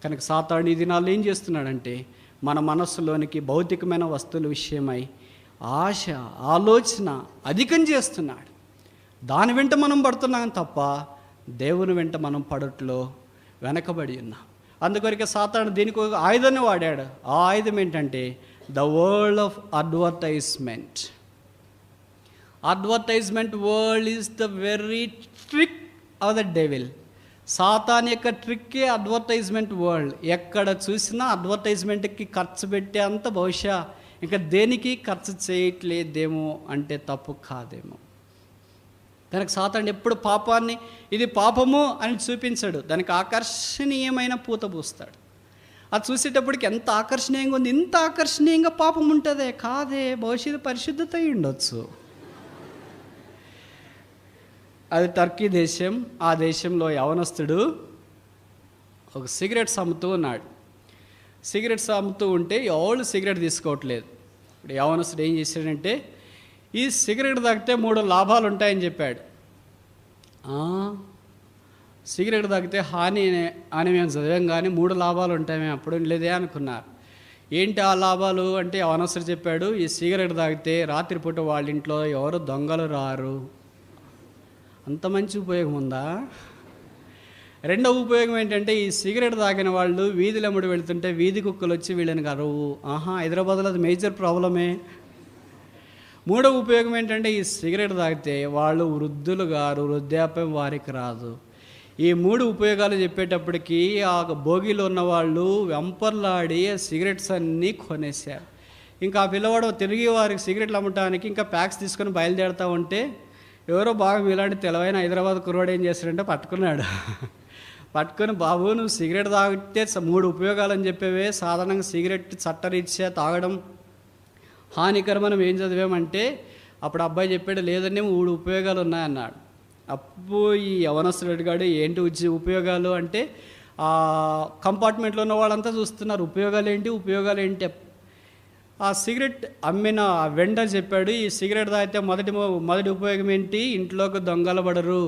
కనుక సాతాను ఈ దినాల్లో ఏం చేస్తున్నాడంటే మన మనస్సులోనికి భౌతికమైన వస్తువుల విషయమై ఆశ, ఆలోచన అధికం చేస్తున్నాడు. దాని వెంట మనం పడుతున్నాం తప్ప దేవుని వెంట మనం పడట్లో వెనకబడి ఉన్నాం. అందుకొరకే సాతాను దీనికి ఒక ఆయుధాన్ని వాడాడు. ఆ ఆయుధం ఏంటంటే the world of advertisement. Advertisement world is the very trick of the devil. Satan యొక్క ట్రిక్కే అడ్వర్టైజ్మెంట్ వరల్డ్. ఎక్కడ చూసినా అడ్వర్టైజ్మెంట్కి ఖర్చు పెట్టే అంత బహుశా ఇంకా దేనికి ఖర్చు చేయట్లేదేమో అంటే తప్పు కాదేమో. దానికి సాతాను ఎప్పుడు పాపాన్ని ఇది పాపము అని చూపించాడు, దానికి ఆకర్షణీయమైన పూత పూస్తాడు. అది చూసేటప్పటికి ఎంత ఆకర్షణీయంగా ఉంది, ఇంత ఆకర్షణీయంగా పాపం ఉంటుందే, కాదే, భవిష్యత్తు పరిశుద్ధత అయి ఉండొచ్చు. అది టర్కీ దేశం. ఆ దేశంలో యవనస్తుడు ఒక సిగరెట్స్ అమ్ముతూ ఉన్నాడు. సిగరెట్స్ అమ్ముతూ ఉంటే ఎవరు సిగరెట్ తీసుకోవట్లేదు. ఇప్పుడు యవనస్తుడు ఏం చేశాడంటే ఈ సిగరెట్ తాగితే 3 లాభాలు ఉంటాయని చెప్పాడు. సిగరెట్ తాగితే హాని అని మేము చదివాం, కానీ 3 లాభాలు ఉంటాయి, మేము అప్పుడు లేదే అనుకున్నారు. ఏంటి ఆ లాభాలు అంటే యవనస్తుడు చెప్పాడు, ఈ సిగరెట్ తాగితే రాత్రిపూట వాళ్ళ ఇంట్లో ఎవరు దొంగలు రారు. అంత మంచి ఉపయోగం ఉందా? రెండవ ఉపయోగం ఏంటంటే ఈ సిగరెట్ తాగిన వాళ్ళు వీధిలో అమ్ముడు వెళుతుంటే వీధి కుక్కలు వచ్చి వీళ్ళని కరువు. హైదరాబాద్లో అది మేజర్ ప్రాబ్లమే. మూడవ ఉపయోగం ఏంటంటే ఈ సిగరెట్ తాగితే వాళ్ళు వృద్ధులు గారు, వృద్ధాప్యం వారికి రాదు. ఈ 3 ఉపయోగాలు చెప్పేటప్పటికి ఆ భోగిలో ఉన్న వాళ్ళు వెంపర్లాడి సిగరెట్స్ అన్నీ కొనేశారు. ఇంకా ఆ పిల్లవాడు తిరిగి వారికి సిగరెట్లు అమ్మటానికి ఇంకా ప్యాక్స్ తీసుకొని బయలుదేరుతూ ఉంటే ఎవరో బాగా ఇలాంటి తెలవైన హైదరాబాద్ కుర్రాడు ఏం చేస్తాడంటే పట్టుకున్నాడు. పట్టుకొని, బాబు నువ్వు సిగరెట్ తాగితే 3 ఉపయోగాలు అని చెప్పేవే, సాధారణంగా సిగరెట్ చట్టరీత్యా తాగడం హానికరం మనం ఏం చదివామంటే అప్పుడు అబ్బాయి చెప్పాడు, లేదండి 3 ఉపయోగాలు ఉన్నాయన్నాడు. అప్పుడు ఈ యవనస్తుడు అడిగాడు, ఏంటి ఉపయోగాలు అంటే కంపార్ట్మెంట్లో ఉన్న వాళ్ళంతా చూస్తున్నారు, ఉపయోగాలు ఏంటి. ఆ సిగరెట్ అమ్మిన వెండర్ చెప్పాడు, ఈ సిగరెట్ తాగితే మొదటి ఉపయోగం ఏంటి, ఇంట్లోకి దొంగలు పడరు.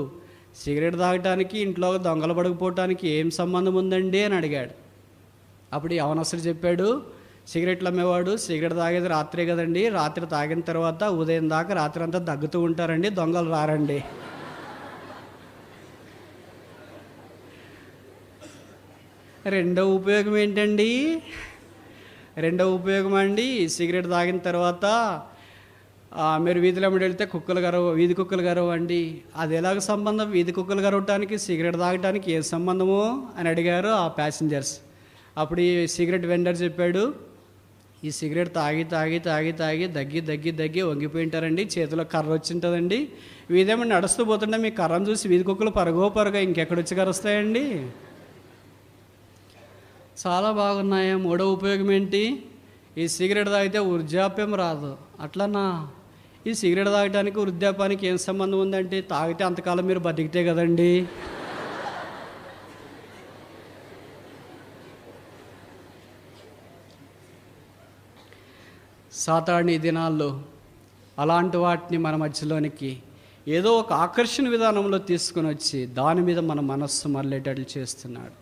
సిగరెట్ తాగటానికి ఇంట్లోకి దొంగలు పడకపోవటానికి ఏం సంబంధం ఉందండి అని అడిగాడు. అప్పుడు యవనస్తుడు చెప్పాడు, సిగరెట్లు అమ్మేవాడు సిగరెట్ తాగేది రాత్రే కదండి, రాత్రి తాగిన తర్వాత ఉదయం దాకా రాత్రి అంతా దగ్గుతూ ఉంటారండి, దొంగలు రారండి. రెండవ ఉపయోగం ఏంటండి? రెండవ ఉపయోగం అండి, సిగరెట్ తాగిన తర్వాత మీరు వీధిలో అమ్ముడు వెళ్తే వీధి కుక్కలు గరవు అండి. అది ఎలాగ సంబంధం, వీధి కుక్కలు గరవటానికి సిగరెట్ తాగటానికి ఏ సంబంధము అని అడిగారు ఆ ప్యాసింజర్స్. అప్పుడు ఈ సిగరెట్ వెండర్ చెప్పాడు, ఈ సిగరెట్ తాగి దగ్గి వంగిపోయి ఉంటారండి, చేతిలో కర్ర వచ్చి ఉంటుందండి, వీధేమో నడుస్తూ పోతుంటే మీ కర్రను చూసి వీధి కుక్కలు పరగో ఇంకెక్కడొచ్చి కరుస్తాయండి. చాలా బాగున్నాయా? మూడవ ఉపయోగం ఏంటి, ఈ సిగరెట్ తాగితే వృద్ధాప్యం రాదు. అట్లనా? ఈ సిగరెట్ తాగటానికి వృద్ధాప్యానికి ఏం సంబంధం ఉందంటే తాగితే అంతకాలం మీరు బతికితే కదండి. సాతాను ఈ దినాల్లో అలాంటి వాటిని మన మధ్యలోనికి ఏదో ఒక ఆకర్షణ విధానంలో తీసుకుని వచ్చి దాని మీద మన మనస్సు మరలేటట్లు చేస్తున్నాడు.